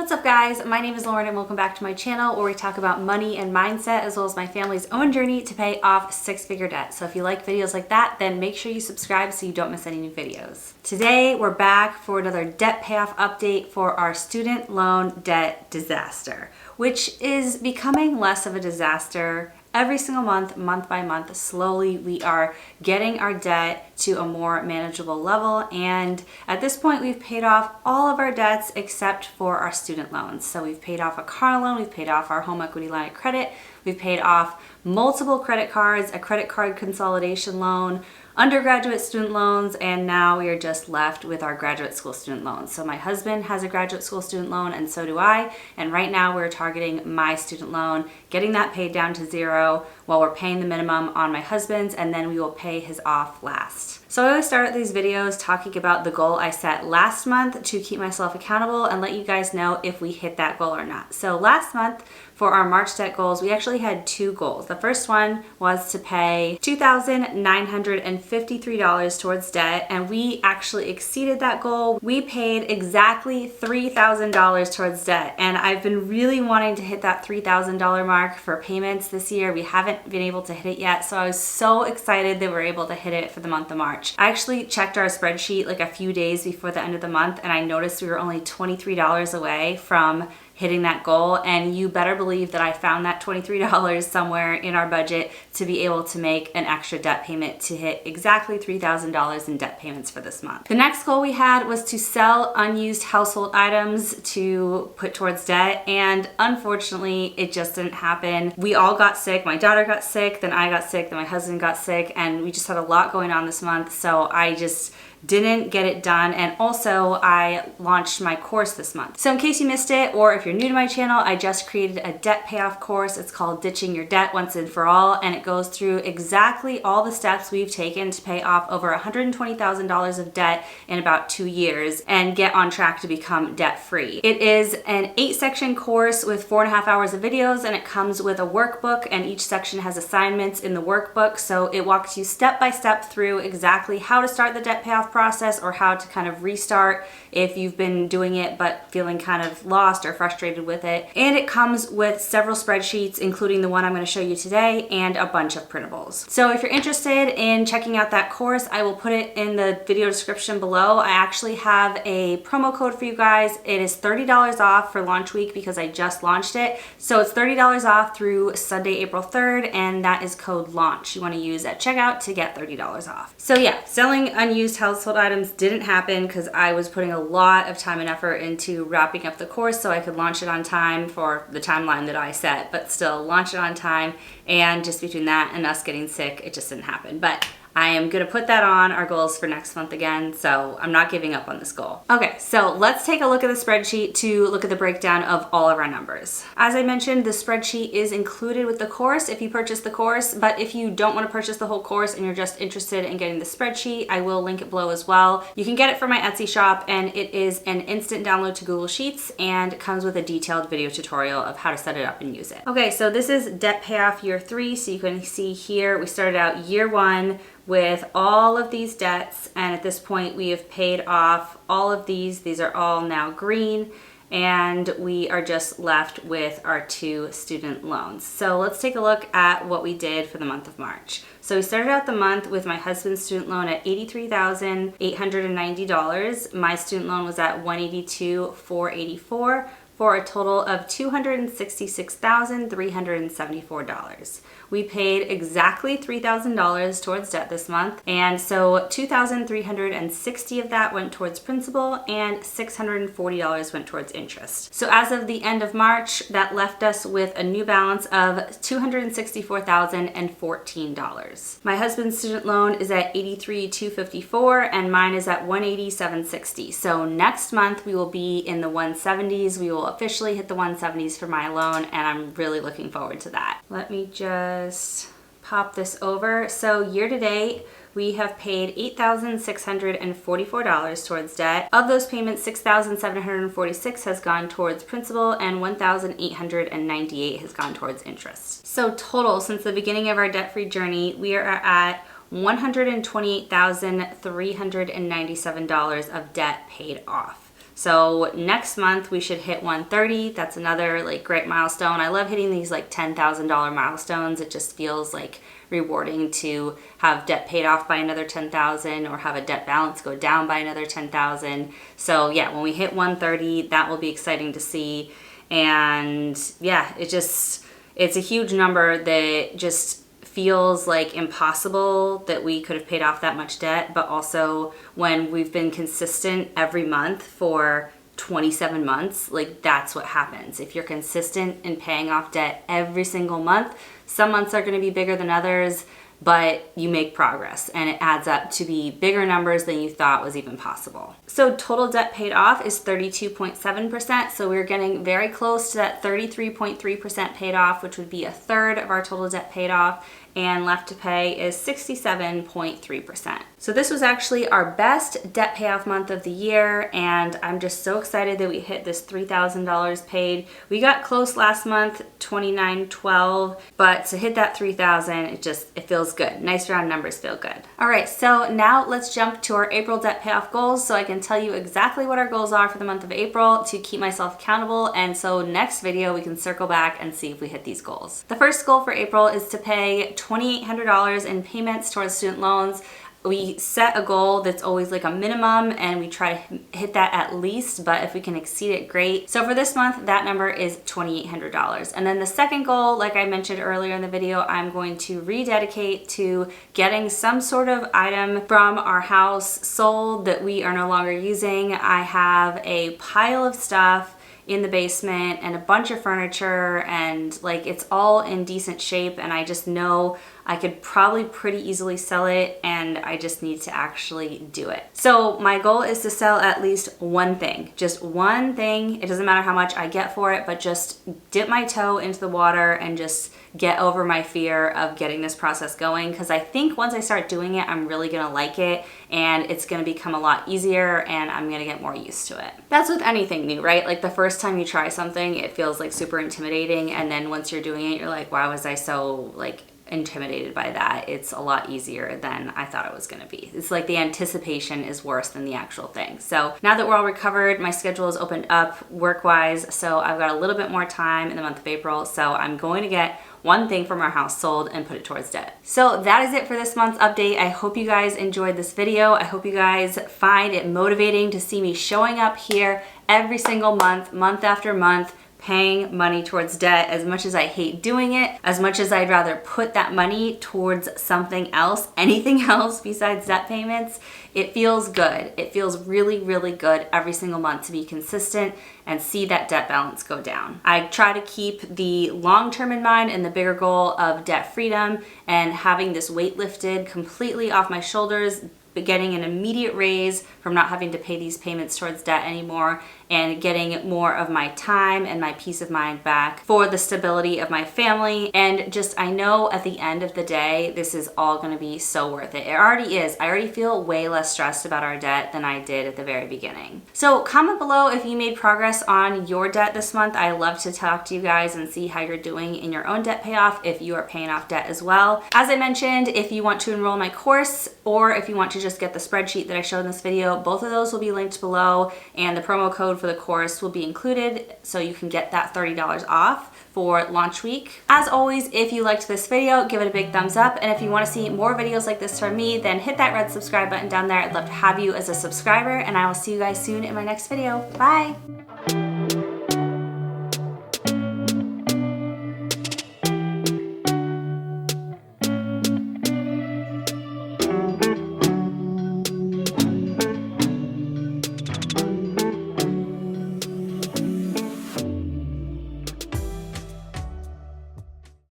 What's up guys, my name is Lauren and welcome back to my channel where we talk about money and mindset as well as my family's own journey to pay off six-figure debt. So if you like videos like that, then make sure you subscribe so you don't miss any new videos. Today we're back for another debt payoff update for our student loan debt disaster, which is becoming less of a disaster. Every single month, month by month, slowly we are getting our debt to a more manageable level. And at this point, we've paid off all of our debts except for our student loans. So we've paid off a car loan, we've paid off our home equity line of credit, we've paid off multiple credit cards, a credit card consolidation loan, undergraduate student loans, and now we are just left with our graduate school student loans. So my husband has a graduate school student loan and so do I. And right now we're targeting my student loan, getting that paid down to zero while we're paying the minimum on my husband's, and then we will pay his off last. So I always start these videos talking about the goal I set last month to keep myself accountable and let you guys know if we hit that goal or not. So last month for our March debt goals, we actually had two goals. The first one was to pay $2,953 towards debt, and we actually exceeded that goal. We paid exactly $3,000 towards debt, and I've been really wanting to hit that $3,000 mark for payments this year. We haven't been able to hit it yet, so I was so excited that we're able to hit it for the month of March. I actually checked our spreadsheet like a few days before the end of the month, and I noticed we were only $23 away from hitting that goal, and you better believe that I found that $23 somewhere in our budget to be able to make an extra debt payment to hit exactly $3,000 in debt payments for this month. The next goal we had was to sell unused household items to put towards debt, and unfortunately it just didn't happen. We all got sick. My daughter got sick, then I got sick, then my husband got sick, and we just had a lot going on this month, so I just didn't get it done. And also I launched my course this month. So in case you missed it, or if you're new to my channel, I just created a debt payoff course. It's called Ditching Your Debt Once and For All, and it goes through exactly all the steps we've taken to pay off over $120,000 of debt in about 2 years and get on track to become debt free. It is an 8-section course with 4.5 hours of videos, and it comes with a workbook, and each section has assignments in the workbook. So it walks you step by step through exactly how to start the debt payoff process or how to kind of restart if you've been doing it but feeling kind of lost or frustrated with it. And it comes with several spreadsheets, including the one I'm going to show you today, and a bunch of printables. So if you're interested in checking out that course, I will put it in the video description below. I actually have a promo code for you guys. It is $30 off for launch week because I just launched it. So it's $30 off through Sunday, April 3rd, and that is code LAUNCH you want to use at checkout to get $30 off. So yeah, selling unused household items didn't happen because I was putting a lot of time and effort into wrapping up the course so I could launch it on time for the timeline that I set, but still launch it on time. And just between that and us getting sick, it just didn't happen. But I am gonna put that on our goals for next month again, so I'm not giving up on this goal. Okay, so let's take a look at the spreadsheet to look at the breakdown of all of our numbers. As I mentioned, the spreadsheet is included with the course if you purchase the course, but if you don't wanna purchase the whole course and you're just interested in getting the spreadsheet, I will link it below as well. You can get it from my Etsy shop, and it is an instant download to Google Sheets and comes with a detailed video tutorial of how to set it up and use it. Okay, so this is debt payoff year 3, so you can see here we started out year 1 with all of these debts, and at this point we have paid off all of these. These are all now green, and we are just left with our 2 student loans. So let's take a look at what we did for the month of March. So we started out the month with my husband's student loan at $83,890. My student loan was at $182,484 for a total of $266,374. We paid exactly $3,000 towards debt this month, and so $2,360 of that went towards principal and $640 went towards interest. So as of the end of March, that left us with a new balance of $264,014. My husband's student loan is at $83,254 and mine is at $180,760. So next month we will be in the 170s. We will officially hit the 170s for my loan, and I'm really looking forward to that. Let me just pop this over. So year to date, we have paid $8,644 towards debt. Of those payments, $6,746 has gone towards principal and $1,898 has gone towards interest. So total, since the beginning of our debt-free journey, we are at $128,397 of debt paid off. So next month we should hit 130. That's another like great milestone. I love hitting these like $10,000 milestones. It just feels like rewarding to have debt paid off by another 10,000 or have a debt balance go down by another 10,000. So yeah, when we hit 130, that will be exciting to see. And yeah, it's a huge number that just feels like impossible that we could have paid off that much debt, but also when we've been consistent every month for 27 months, like that's what happens. If you're consistent in paying off debt every single month, some months are going to be bigger than others, but you make progress and it adds up to be bigger numbers than you thought was even possible. So total debt paid off is 32.7%. So we're getting very close to that 33.3% paid off, which would be a third of our total debt paid off. And left to pay is 67.3%. So this was actually our best debt payoff month of the year, and I'm just so excited that we hit this $3,000 paid. We got close last month, $2,912, but to hit that $3,000, it feels good. Nice round numbers feel good. All right, so now let's jump to our April debt payoff goals so I can tell you exactly what our goals are for the month of April to keep myself accountable, and so next video we can circle back and see if we hit these goals. The first goal for April is to pay $2,800 in payments towards student loans. We set a goal that's always like a minimum and we try to hit that at least, but if we can exceed it, great. So for this month, that number is $2,800. And then the second goal, like I mentioned earlier in the video, I'm going to rededicate to getting some sort of item from our house sold that we are no longer using. I have a pile of stuff in the basement and a bunch of furniture, and like it's all in decent shape, and I just know I could probably pretty easily sell it, and I just need to actually do it. So my goal is to sell at least one thing, just one thing. It doesn't matter how much I get for it, but just dip my toe into the water and just get over my fear of getting this process going, because I think once I start doing it, I'm really gonna like it and it's gonna become a lot easier and I'm gonna get more used to it. That's with anything new, right? Like the first time you try something, it feels like super intimidating, and then once you're doing it, you're like, why was I so like intimidated by that? It's a lot easier than I thought it was gonna be. It's like the anticipation is worse than the actual thing. So now that we're all recovered, my schedule is opened up work-wise, so I've got a little bit more time in the month of April, so I'm going to get one thing from our house sold and put it towards debt. So that is it for this month's update. I hope you guys enjoyed this video. I hope you guys find it motivating to see me showing up here every single month, month after month, paying money towards debt. As much as I hate doing it, as much as I'd rather put that money towards something else, anything else besides debt payments, it feels good. It feels really, really good every single month to be consistent and see that debt balance go down. I try to keep the long term in mind and the bigger goal of debt freedom and having this weight lifted completely off my shoulders, getting an immediate raise from not having to pay these payments towards debt anymore, and getting more of my time and my peace of mind back for the stability of my family. And just, I know at the end of the day, this is all gonna be so worth it. It already is. I already feel way less stressed about our debt than I did at the very beginning. So comment below if you made progress on your debt this month. I love to talk to you guys and see how you're doing in your own debt payoff, if you are paying off debt as well. As I mentioned, if you want to enroll in my course, or if you want to just get the spreadsheet that I showed in this video, both of those will be linked below, and the promo code for the course will be included, so you can get that $30 off for launch week. As always, if you liked this video, give it a big thumbs up, and if you want to see more videos like this from me, then hit that red subscribe button down there. I'd love to have you as a subscriber, and I will see you guys soon in my next video. Bye!